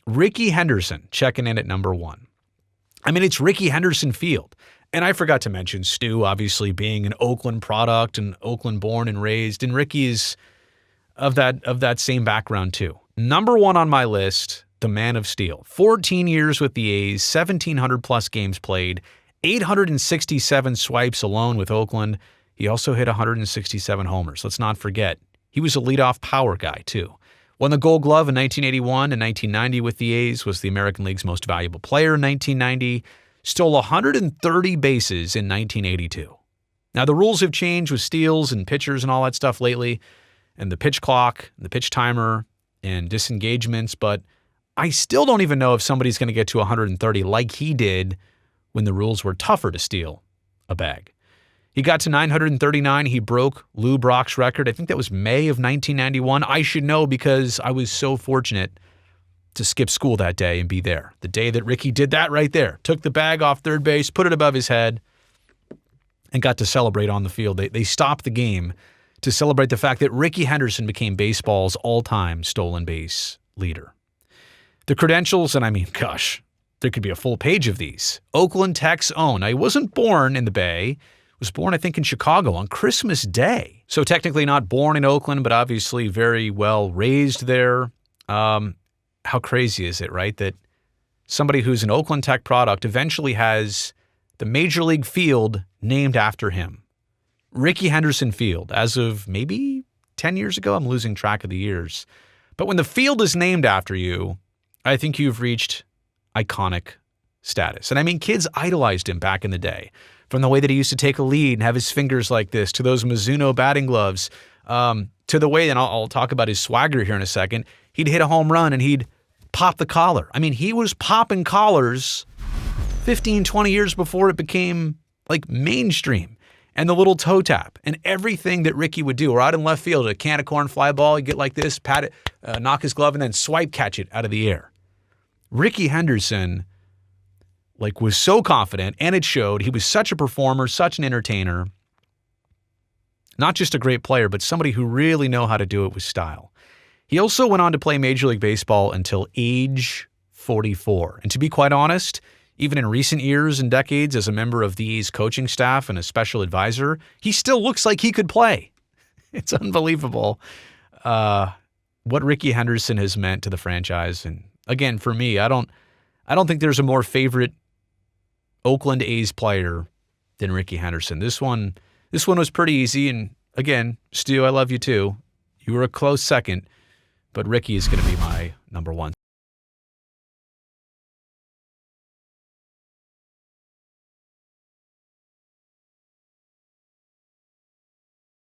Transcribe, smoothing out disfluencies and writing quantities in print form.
Rickey Henderson checking in at number 1. I mean, it's Rickey Henderson Field. And I forgot to mention Stu, obviously being an Oakland product and Oakland born and raised. And Rickey is of that same background too. Number 1 on my list, the man of steel. 14 years with the A's, 1,700 plus games played, 867 swipes alone with Oakland. He also hit 167 homers. Let's not forget, he was a leadoff power guy too. Won the Gold Glove in 1981 and 1990 with the A's, was the American League's most valuable player in 1990, stole 130 bases in 1982. Now, the rules have changed with steals and pitchers and all that stuff lately, and the pitch clock, and the pitch timer, and disengagements, but I still don't even know if somebody's going to get to 130 like he did when the rules were tougher to steal a bag. He got to 939. He broke Lou Brock's record. I think that was May of 1991. I should know because I was so fortunate to skip school that day and be there. The day that Rickey did that right there. Took the bag off third base, put it above his head, and got to celebrate on the field. They stopped the game to celebrate the fact that Rickey Henderson became baseball's all-time stolen base leader. The credentials, and I mean, gosh, there could be a full page of these. Oakland Tech's own. Now, he wasn't born in the Bay. Was born, I think, in Chicago on Christmas Day. So technically not born in Oakland, but obviously very well raised there. How crazy is it, right? That somebody who's an Oakland Tech product eventually has the Major League field named after him. Rickey Henderson Field, as of maybe 10 years ago. I'm losing track of the years. But when the field is named after you, I think you've reached iconic status. And I mean, kids idolized him back in the day. From the way that he used to take a lead and have his fingers like this, to those Mizuno batting gloves, to the way, and I'll talk about his swagger here in a second, he'd hit a home run and he'd pop the collar. I mean, he was popping collars 15, 20 years before it became like mainstream. And the little toe tap and everything that Rickey would do, or out in left field, a can of corn fly ball, he'd get like this, pat it, knock his glove, and then swipe catch it out of the air. Rickey Henderson was so confident, and it showed. He was such a performer, such an entertainer. Not just a great player, but somebody who really knew how to do it with style. He also went on to play Major League Baseball until age 44. And to be quite honest, even in recent years and decades as a member of the A's coaching staff and a special advisor, he still looks like he could play. It's unbelievable what Rickey Henderson has meant to the franchise. And again, for me, I don't think there's a more favorite Oakland A's player than Rickey Henderson. This one was pretty easy. And again, Stu, I love you too. You were a close second, but Rickey is going to be my number 1.